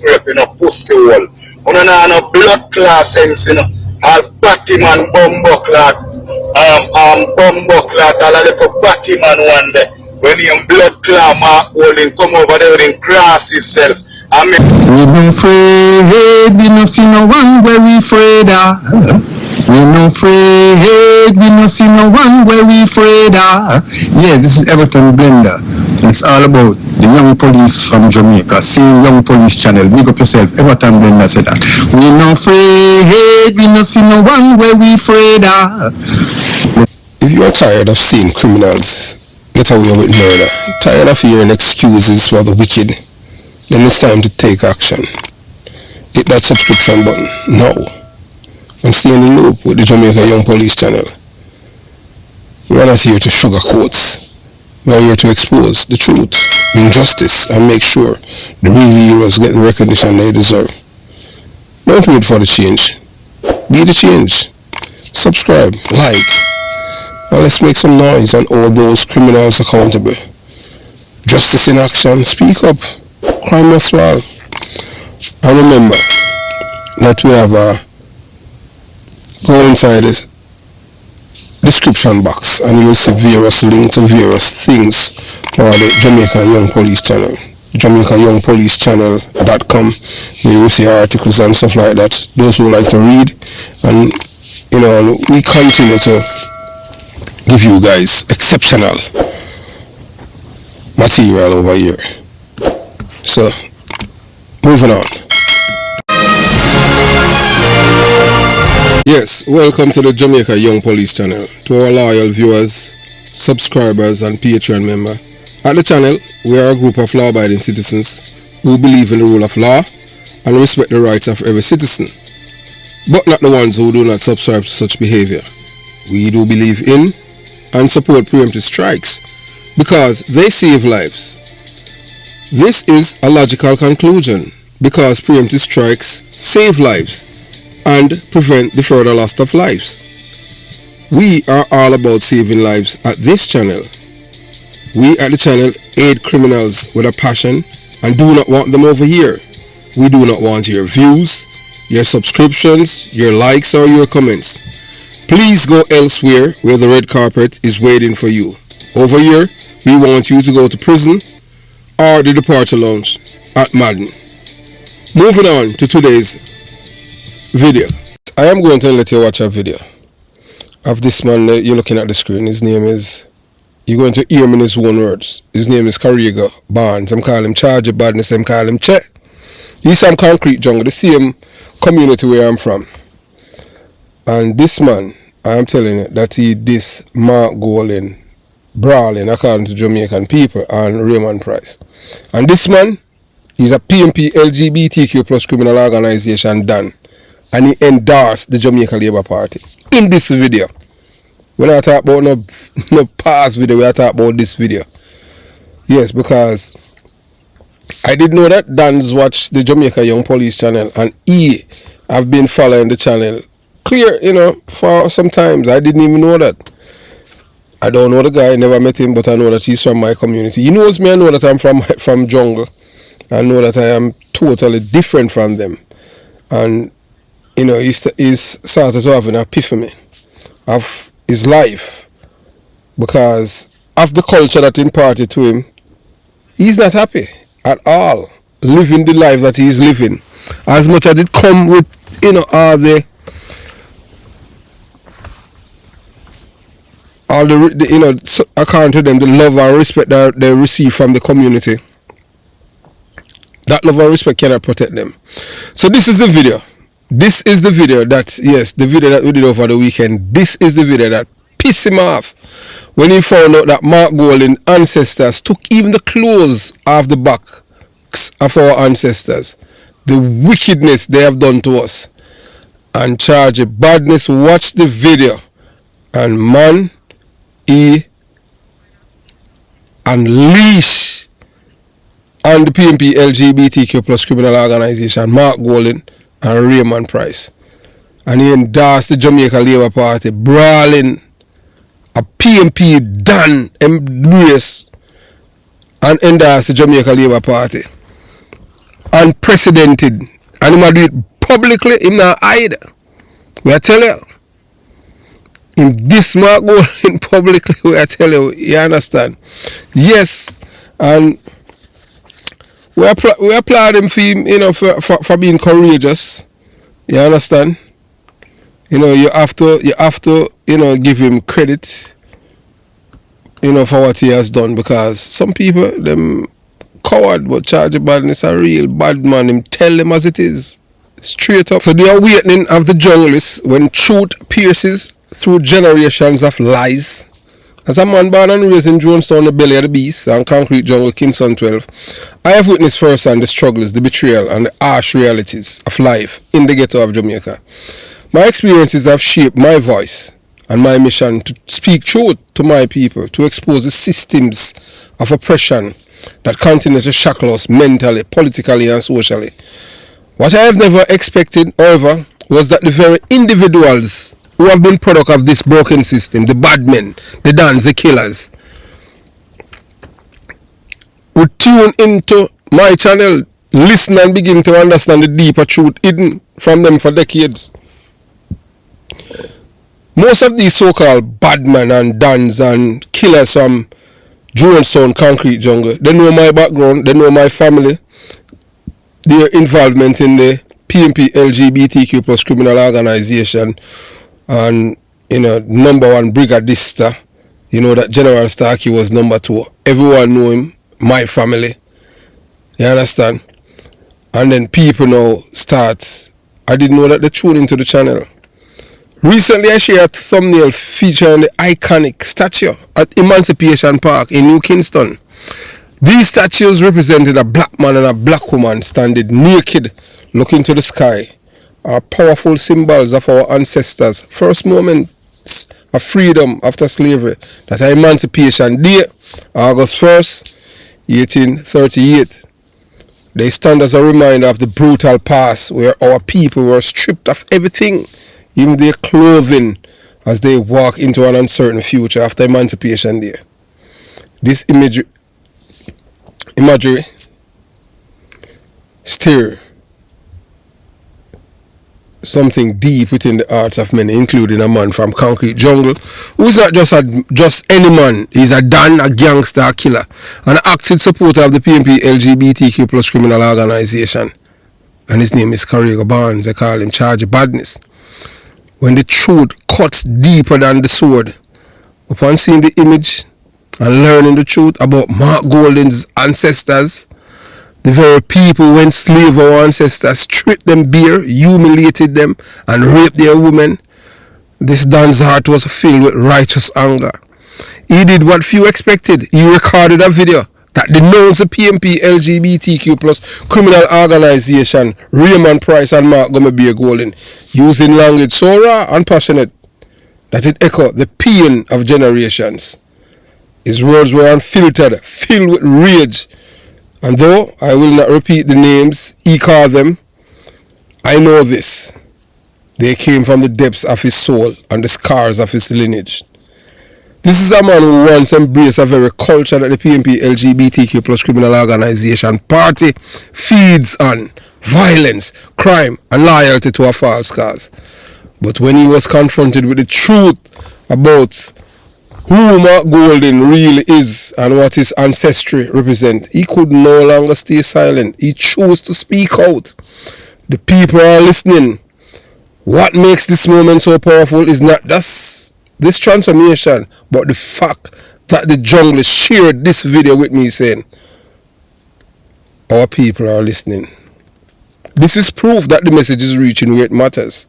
scrape in a pussy hole. On a blood class sense, you know. All Batman bumbo clot, bumbo clot, all a little Batman one day. When him blood clot mark holding come over there and cross himself. I mean, we no afraid, we no see no one where we afraid of. We no afraid, we no see no one where we afraid of. Yeah, this is Everton Blender. It's all about the young police from Jamaica. See Young Police Channel. Big up yourself. Everton Blender said that. We no afraid, we no see no one where we afraid of. If you are tired of seeing criminals get away with murder, tired of hearing excuses for the wicked, then it's time to take action. Hit that subscription button now and stay in the loop with the Jamaica Young Police Channel. We are not here to sugarcoat. We are here to expose the truth, bring justice, and make sure the real heroes get the recognition they deserve. Don't wait for the change. Be the change. Subscribe, like, and let's make some noise and hold those criminals accountable. Justice in action. Speak up. Crime must fall. And remember that we have go inside this description box and you'll see various links to various things for the Jamaica Young Police Channel. JamaicaYoungPoliceChannel.com. You will see articles and stuff like that. Those who like to read, and you know, we continue to give you guys exceptional material over here. So, moving on. Yes, welcome to the Jamaica Young Police Channel. To our loyal viewers, subscribers and Patreon member. At the channel, we are a group of law-abiding citizens who believe in the rule of law and respect the rights of every citizen, but not the ones who do not subscribe to such behavior. We do believe in and support preemptive strikes because they save lives. This is a logical conclusion because preemptive strikes save lives and prevent the further loss of lives. We are all about saving lives at this channel. We at the channel aid criminals with a passion and do not want them over here. We do not want your views, your subscriptions, your likes or your comments. Please go elsewhere where the red carpet is waiting for you. Over here, we want you to go to prison or the departure lounge at Madden. Moving on to today's video. I am going to let you watch a video of this man that you're looking at the screen. His name is, you're going to hear him in his own words. His name is Carrigo Barnes. I'm calling him Chargie, Badness, I'm calling him Che. He's from Concrete Jungle, the same community where I'm from. And this man, I am telling you that he this Mark Golden brawling according to Jamaican people and Raymond Price. And this man is a Pnplgbtq plus criminal organization done. And he endorsed the Jamaica Labour Party in this video. When I talk about no past video, we are talking about this video. Yes, because I did know that Dan's watched the Jamaica Young Police Channel and he have been following the channel clear, you know, for some times. I didn't even know that. I don't know the guy, never met him, but I know that he's from my community. He knows me, I know that I'm from jungle. I know that I am totally different from them. And you know, he's started to have an epiphany of his life because of the culture that imparted to him. He's not happy at all living the life that he's living, as much as it come with, you know, all the you know, according to them, the love and respect that they receive from the community. That love and respect cannot protect them. So this is the video. This is the video that, yes, the video that we did over the weekend. This is the video that pissed him off when he found out that Mark Golden ancestors took even the clothes off the backs of our ancestors. The wickedness they have done to us. And Chargie Badness watched the video and man, he unleashed on the Pnplgbtq plus criminal organization Mark Golden and Raymond Price, and he endorsed the Jamaica Labour Party, brawling a PNP done embrace and endorsed the Jamaica Labour Party. unprecedented. And him do it publicly, him not hide. We are tell you. Him this Mark Golding publicly, we are tell you understand? Yes, and we applaud him for him, for being courageous. You understand? You have to give him credit, for what he has done, because some people them coward, but Chargie Badness a real bad man. Him tell them as it is, straight up. So the awakening of the junglists when truth pierces through generations of lies. As a man born and raised in Jonestown, the belly of the beast, and concrete jungle, Kingston 12, I have witnessed firsthand the struggles, the betrayal, and the harsh realities of life in the ghetto of Jamaica. My experiences have shaped my voice and my mission to speak truth to my people, to expose the systems of oppression that continue to shackle us mentally, politically, and socially. What I have never expected, however, was that the very individuals who have been product of this broken system, the bad men, the dons, the killers, would tune into my channel, listen and begin to understand the deeper truth hidden from them for decades. Most of these so-called bad men and dons and killers from Jonestown concrete jungle, they know my background, they know my family, their involvement in the Pnplgbtq plus criminal organization, and number one brigadista, that General Starkey was number 2. Everyone know him, my family. You understand? And then people now start, I didn't know that they tune into the channel. Recently I shared a thumbnail featuring the iconic statue at Emancipation Park in New Kingston. These statues represented a black man and a black woman standing naked looking to the sky, are powerful symbols of our ancestors' first moments of freedom after slavery. That Emancipation Day, August 1st, 1838. They stand as a reminder of the brutal past where our people were stripped of everything, even their clothing, as they walk into an uncertain future after Emancipation Day. This imagery stir something deep within the hearts of many, including a man from concrete jungle who is not just any man. He's a don, a gangster, a killer, an active supporter of the Pnplgbtq plus criminal organization, and his name is Corrego Barnes. They call him Chargie Badness. When the truth cuts deeper than the sword, upon seeing the image and learning the truth about Mark Golding's ancestors, the very people who enslaved our ancestors, stripped them bare, humiliated them, and raped their women, this Don's heart was filled with righteous anger. He did what few expected. He recorded a video that denounced the Pnplgbtq plus criminal organization, Raymond Price and Mark Golding, using language so raw and passionate that it echoed the pain of generations. His words were unfiltered, filled with rage. And though I will not repeat the names he called them, I know this. They came from the depths of his soul and the scars of his lineage. This is a man who once embraced a very culture that the Pnplgbtq plus criminal organization party feeds on: violence, crime, and loyalty to a false cause. But when he was confronted with the truth about who Mark Golding really is and what his ancestry represent, he could no longer stay silent. He chose to speak out. The people are listening. What makes this moment so powerful is not just this transformation, but the fact that the junglist shared this video with me saying, our people are listening. This is proof that the message is reaching where it matters,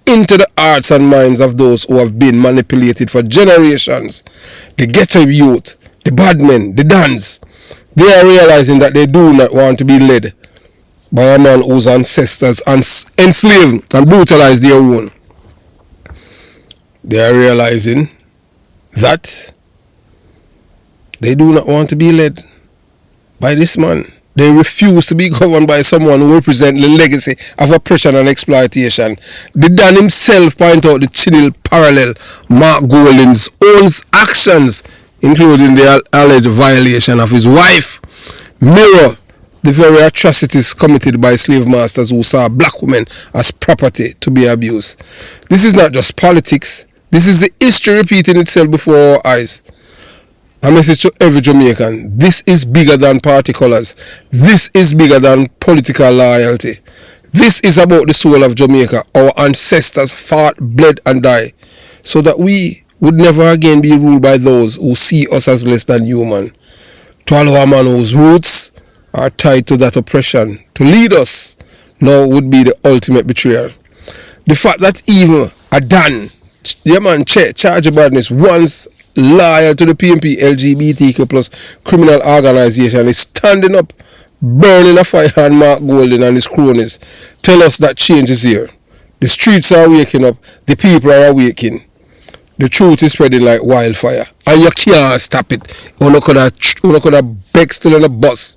into the hearts and minds of those who have been manipulated for generations. The ghetto youth, the bad men, the dons, they are realizing that they do not want to be led by a man whose ancestors enslaved and brutalized their own. They are realizing that they do not want to be led by this man. They refuse to be governed by someone who represents the legacy of oppression and exploitation. The Don himself point out the chilling parallel Mark Golding's own actions, including the alleged violation of his wife, mirror the very atrocities committed by slave masters who saw black women as property to be abused. This is not just politics. This is the history repeating itself before our eyes. A message to every Jamaican. This is bigger than party colors. This is bigger than political loyalty. This is about the soul of Jamaica. Our ancestors fought, bled and died so that we would never again be ruled by those who see us as less than human. To allow a man whose roots are tied to that oppression to lead us now would be the ultimate betrayal. The fact that even a Dan, the man Chargie Badness, once loyal to the Pnplgbtq plus criminal organization, is standing up, burning a fire on Mark Golden and his cronies, tell us that change is here. The streets are waking up, the people are awakening. The truth is spreading like wildfire, and you can't stop it. You could have beg still on the bus.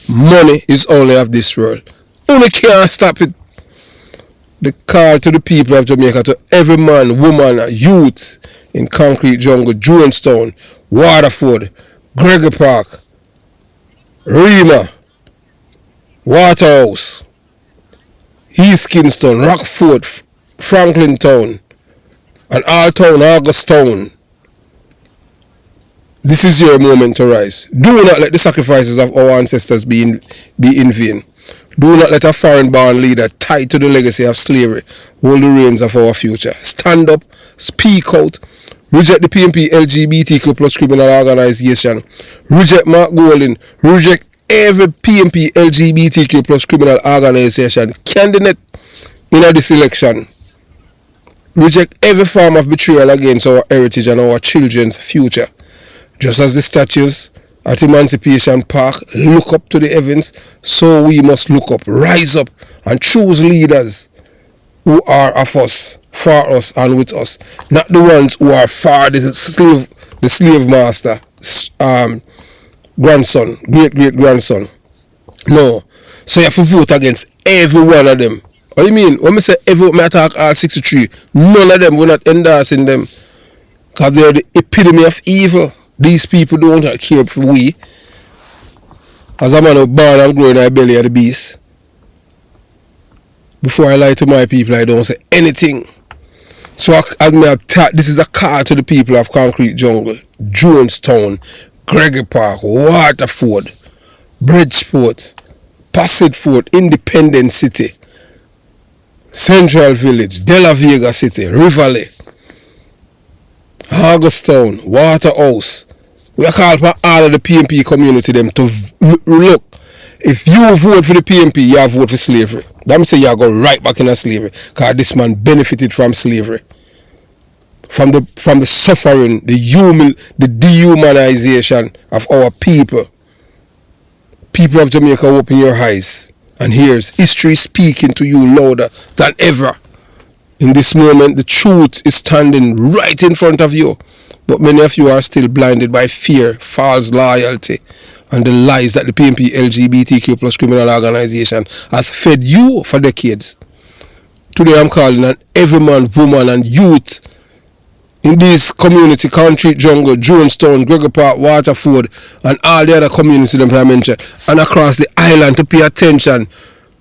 Money is only of this world. You can't stop it. The call to the people of Jamaica, to every man, woman, youth in Concrete Jungle, Jonestown, Waterford, Gregory Park, Rima, Waterhouse, East Kingston, Rockford, Franklin Town, and Alltown, Augustown. This is your moment to rise. Do not let the sacrifices of our ancestors be in vain. Do not let a foreign-born leader tied to the legacy of slavery hold the reins of our future. Stand up, speak out, reject the Pnplgbtq plus criminal organization, reject Mark Golden, reject every Pnplgbtq plus criminal organization candidate in this election. Reject every form of betrayal against our heritage and our children's future. Just as the statues at Emancipation Park look up to the heavens, so we must look up, rise up, and choose leaders who are of us, for us, and with us. Not the ones who are for the slave master, grandson, great-great-grandson. No. So you have to vote against every one of them. What do you mean? When I say every, I talk all 63, none of them, we're not endorsing them. Because they're the epitome of evil. These people don't care for we. As a man who born and grown in the belly of the beast. Before I lie to my people, I don't say anything. So this is a call to the people of Concrete Jungle, Jonestown, Gregory Park, Waterford, Bridgeport, Passetford, Independence City, Central Village, De La Vega City, Rivoli, Augustown, Waterhouse. We are called for all of the PNP community them to look. If you vote for the PNP, you vote for slavery. That means you go right back into slavery. Because this man benefited from slavery. From the suffering, the dehumanization of our people. People of Jamaica, open your eyes. And here's history speaking to you louder than ever. In this moment, the truth is standing right in front of you. But many of you are still blinded by fear, false loyalty, and the lies that the Pnplgbtq plus criminal organization has fed you for decades. Today I'm calling on every man, woman, and youth in this community, Concrete Jungle, Jonestown, Gregory Park, Waterford, and all the other communities that I mentioned, and across the island, to pay attention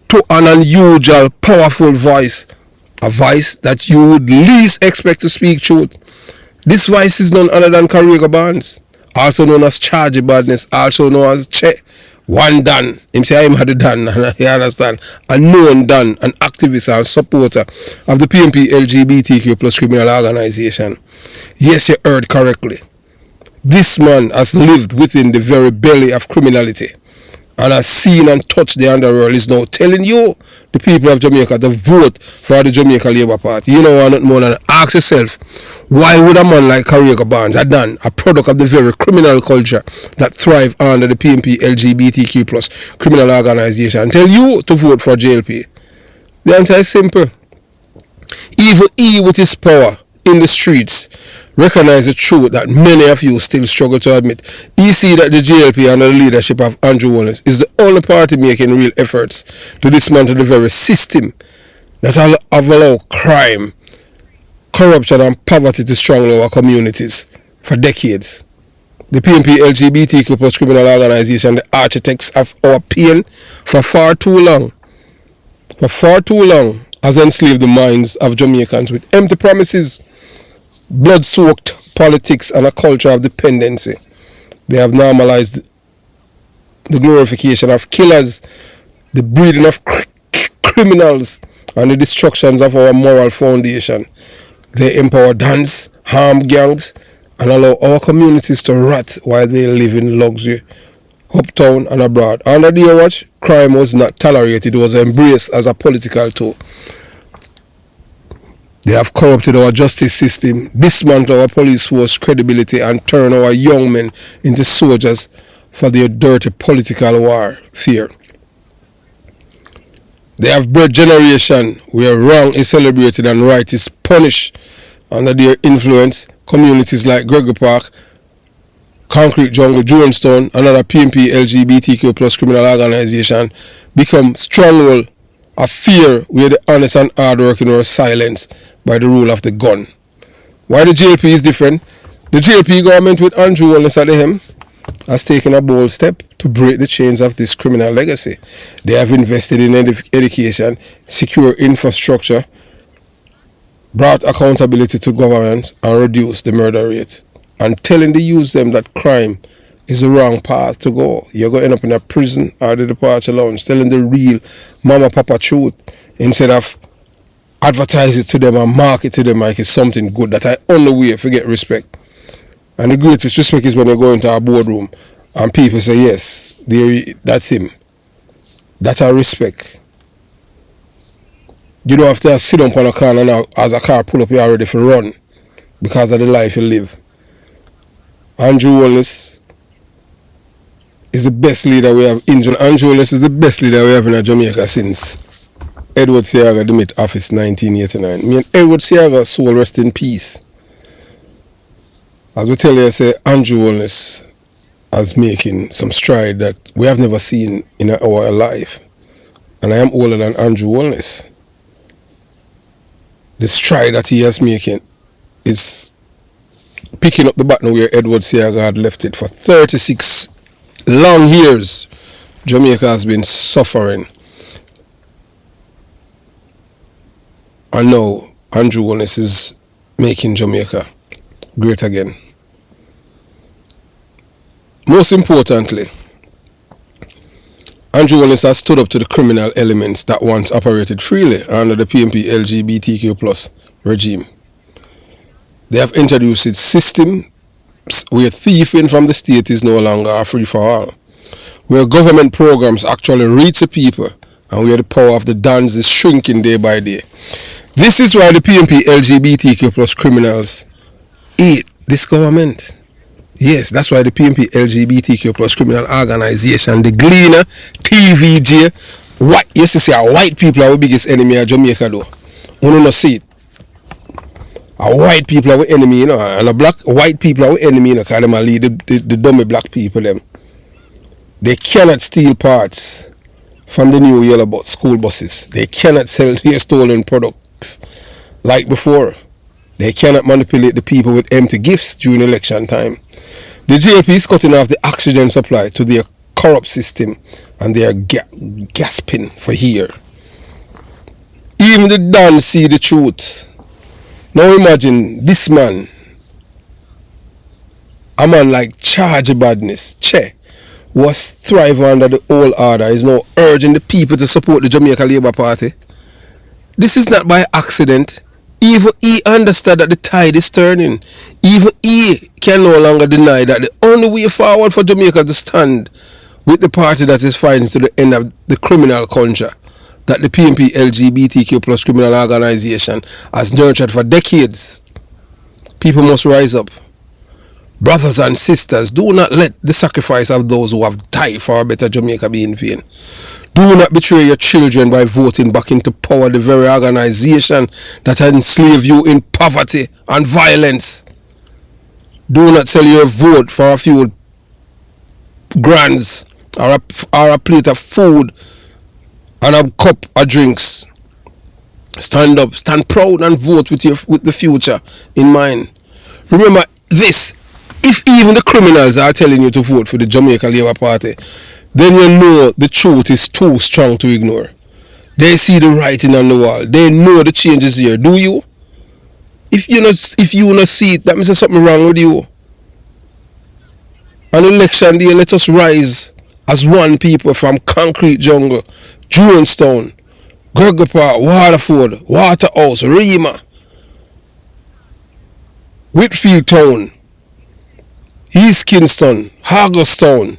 to an unusual, powerful voice. A voice that you would least expect to speak truth. This voice is none other than Carriego Barnes, also known as Chargie Badness, also known as Che. One Dan. Him say I'm had a Dan, you understand? A known Dan, an activist and supporter of the Pnplgbtq plus criminal organization. Yes, you heard correctly. This man has lived within the very belly of criminality and has seen and touched the underworld. Is now telling you, the people of Jamaica, to vote for the Jamaica Labour Party. You know what, not more than ask yourself, why would a man like Carriego Barnes, a product of the very criminal culture that thrive under the Pnplgbtq plus criminal organization, tell you to vote for JLP? The answer is simple. Even he with his power in the streets recognize the truth that many of you still struggle to admit. He see that the JLP under the leadership of Andrew Wallace is the only party making real efforts to dismantle the very system that have allowed crime, corruption and poverty to strangle our communities for decades. The Pnplgbtq plus criminal organization, the architects of our pain for far too long, has enslaved the minds of Jamaicans with empty promises, blood-soaked politics, and a culture of dependency. They have normalized the glorification of killers, the breeding of criminals, and the destructions of our moral foundation. They empower dons, harm gangs, and allow our communities to rot while they live in luxury, uptown and abroad. Under their watch, crime was not tolerated, it was embraced as a political tool. They have corrupted our justice system, dismantled our police force credibility, and turned our young men into soldiers for their dirty political warfare. They have bred generation where wrong is celebrated and right is punished. Under their influence, communities like Gregory Park, Concrete Jungle, Jonestown, and other Pnplgbtq plus criminal organization become stronghold of fear where the honest and hardworking were silenced by the rule of the gun. Why the JLP is different? The JLP government with Andrew Wallace at the helm has taken a bold step to break the chains of this criminal legacy. They have invested in education, secure infrastructure, brought accountability to government, and reduced the murder rate. And telling the youth them that crime is the wrong path to go. You're going to end up in a prison or the departure lounge, telling the real mama papa truth instead of advertise it to them and market to them like it's something good that I only way to get respect. And the greatest respect is when you go into a boardroom and people say, yes, that's him. That's our respect. You don't have to sit down on a corner now as a car pull up, you're ready for run because of the life you live. Andrew Wallace is the best leader we have in Jamaica. Andrew Wallace is the best leader we have in Jamaica since Edward Seaga demit office 1989. Me and Edward Seaga soul rest in peace. As we tell you, I say Andrew Wallace is making some stride that we have never seen in our life. And I am older than Andrew Wallace. The stride that he is making is picking up the button where Edward Seaga had left it. For 36 long years, Jamaica has been suffering. And now Andrew Wallace is making Jamaica great again. Most importantly, Andrew Wallace has stood up to the criminal elements that once operated freely under the Pnplgbtq plus regime. They have introduced a system where thieving from the state is no longer a free-for-all, where government programs actually reach the people and where the power of the dons is shrinking day by day. This is why the Pnplgbtq plus criminals hate this government. Yes, that's why the Pnplgbtq plus criminal organization, the Gleaner, TVJ, yes, you see, white people are the biggest enemy of Jamaica though. You don't see it. White people are the enemy, you know, and white people are the enemy, you know, because they lead the dummy black people them. They cannot steal parts from the new yellow school buses. They cannot sell their stolen products like before. They cannot manipulate the people with empty gifts during election time. The JLP is cutting off the oxygen supply to their corrupt system and they are gasping for here. Even the dons see the truth. Now imagine this man, a man like Chargie Badness, was thriving under the old order, is now urging the people to support the Jamaica Labour Party. This is not by accident. Even he understood that the tide is turning. Even he can no longer deny that the only way forward for Jamaica to stand with the party that is fighting to the end of the criminal culture that the Pnplgbtq plus criminal organization has nurtured for decades. People must rise up. Brothers and sisters, do not let the sacrifice of those who have died for a better Jamaica be in vain. Do not betray your children by voting back into power the very organization that enslaved you in poverty and violence. Do not sell your vote for a few grands or a plate of food and a cup of drinks. Stand up, stand proud and vote with the future in mind. Remember this, If even the criminals are telling you to vote for the Jamaica Labour Party, then you know the truth is too strong to ignore. They see the writing on the wall. They know the change is here. Do you? If you not see it, that means there's something wrong with you. On election day, let us rise as one people from Concrete Jungle, Jonestown, Gregory Park, Waterford, Waterhouse, Rima, Whitfield Town, East Kingston, Hagerstown,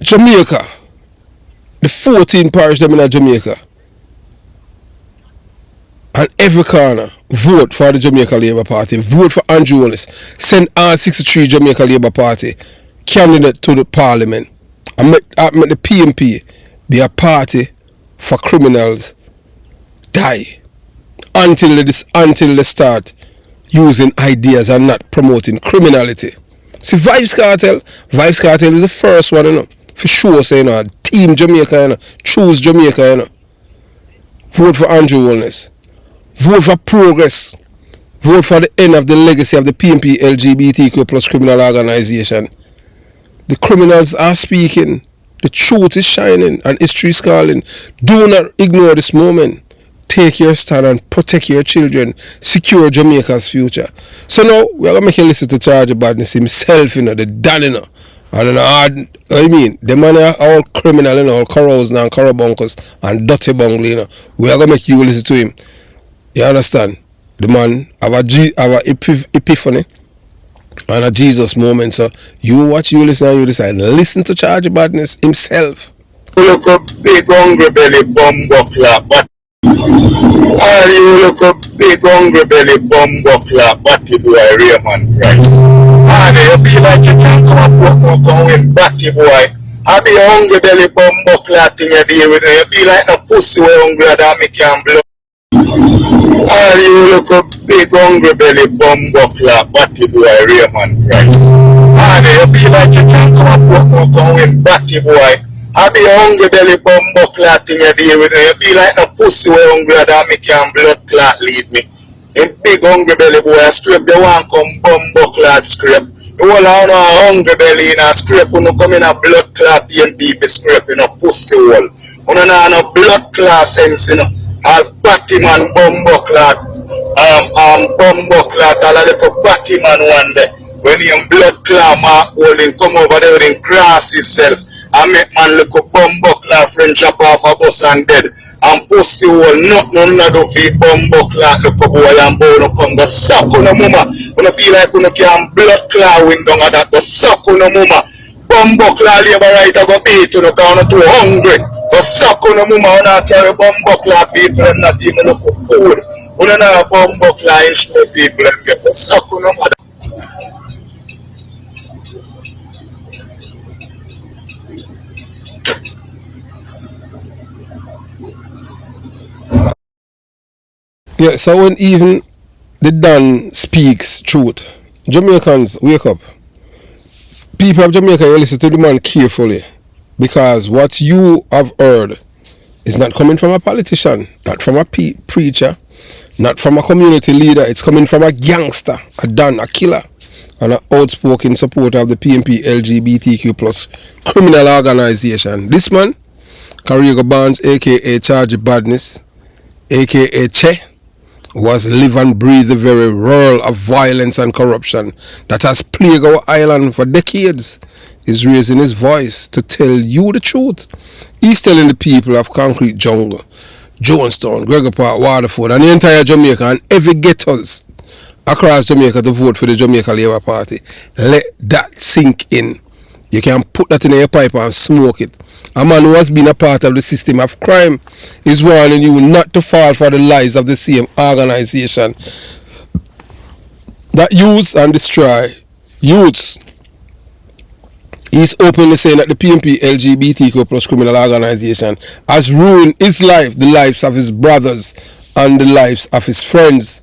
Jamaica, the 14 parish them in Jamaica, and every corner, vote for the Jamaica Labour Party, vote for Andrew Wallace, send all 63 Jamaica Labour Party candidate to the Parliament, and make the PNP be a party for criminals die until they start using ideas and not promoting criminality. See, Vibes Cartel is the first one, you know, for sure, say, you know, Team Jamaica, you know, choose Jamaica, you know. Vote for Andrew Wallace. Vote for progress. Vote for the end of the legacy of the Pnplgbtq plus criminal organization. The criminals are speaking. The truth is shining and history is calling. Do not ignore this moment. Take your stand and protect your children. Secure Jamaica's future. So now, we're going to make you listen to Chargie Badness himself, you know, the Dan, you know. And you know, I mean, the man are all criminal, you know, all corrows and corrobunkers and dirty bungle, you know. We are going to make you listen to him. You understand? The man have a epiphany and a Jesus moment. So you watch, you listen, and you decide. Listen to Chargie Badness himself. Look up big hungry belly bumbuckler, but you look up big hungry belly bumbuckler, Batty boy Raymond Price. And you feel like you can't come up with no going Batty boy. I be a hungry belly bumbuckler thing you deal with. You feel like a pussy way hungry that make you blow. And you look up big hungry belly bumbuckler, Batty boy Raymond Price. And you feel like you can't come up with no going Batty boy. I be a hungry belly bumbuckler thing you deal with. You feel like a pussy way hungry that make you blood clot lead me. In big hungry belly boy, I scrape the one come bumbuckler scrape. You all on a hungry belly in a scrape, you no come in a blood clot PNP scrape in a pussy hole. You no have no blood clot sense, you know. All Batman bumbuckler, bumbuckler, all a little Batman one day. When you blood clot mark holding come over there with him cross himself. I make man look up bumbuckler friend chop off a bus and dead. And pussy hole, nothing do for bumbuckler look up boy and bone up and go suck on the mama. When you feel like you can blood clot window and that go suck on the mama. Bumbuckler labor right go beat you no cause too hungry. Go suck on the mama when I carry bumbuckler people and not even look for food. When you have bumbuckler instrument people and get go suck on the mother. Yeah, so when even the Dan speaks truth, Jamaicans, wake up. People of Jamaica, you listen to the man carefully, because what you have heard is not coming from a politician, not from a preacher, not from a community leader. It's coming from a gangster, a Dan, a killer, and an outspoken supporter of the Pnplgbtq plus criminal organization. This man, Carriego Barnes, aka Chargie Badness, aka Che, was live and breathe the very whirl of violence and corruption that has plagued our island for decades. Is raising his voice to tell you the truth. He's telling the people of Concrete Jungle, Jonestown, Gregory Park, Waterford, and the entire Jamaica and every ghettos across Jamaica to vote for the Jamaica Labour Party. Let that sink in. You can put that in your pipe and smoke it. A man who has been a part of the system of crime is warning you not to fall for the lies of the same organization that use and destroy youths. He's openly saying that the Pnplgbtq plus criminal organization has ruined his life, the lives of his brothers, and the lives of his friends.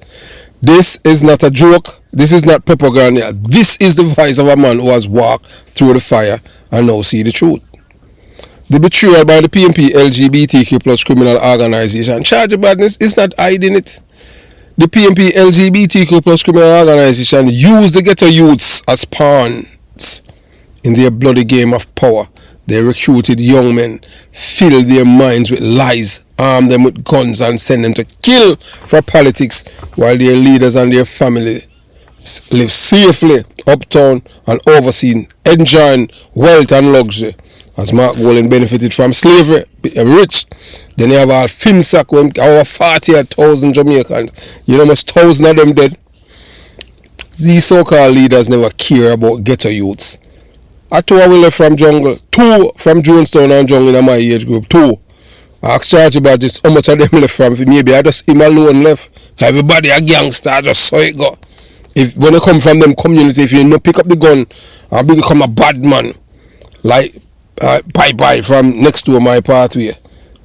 This is not a joke. This is not propaganda. This is the voice of a man who has walked through the fire and now see the truth. The betrayal by the Pnplgbtq plus criminal organization, Chargie Badness, is not hiding it. The Pnplgbtq plus criminal organization use the ghetto youths as pawns in their bloody game of power. They recruited young men, filled their minds with lies, armed them with guns and sent them to kill for politics while their leaders and their family live safely uptown and overseas, enjoying wealth and luxury. As Mark Wallen benefited from slavery, rich. Then you have all Finsack, when over 40,000 Jamaicans. You know, almost 1,000 of them dead. These so-called leaders never care about ghetto youths. I 2 we left from jungle, 2 from Jonestown and jungle in my age group, 2. I asked Chargie about this, how much of them left from, maybe I just him alone left. Everybody a gangster, I just saw it go. If when you come from them community, if you no pick up the gun and become a bad man, like Bye from next to my pathway,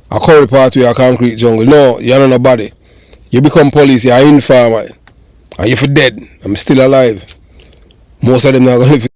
a curry pathway, a concrete jungle. No, you're not nobody. You become police, you're informer, and if you're dead, I'm still alive. Most of them not gonna live.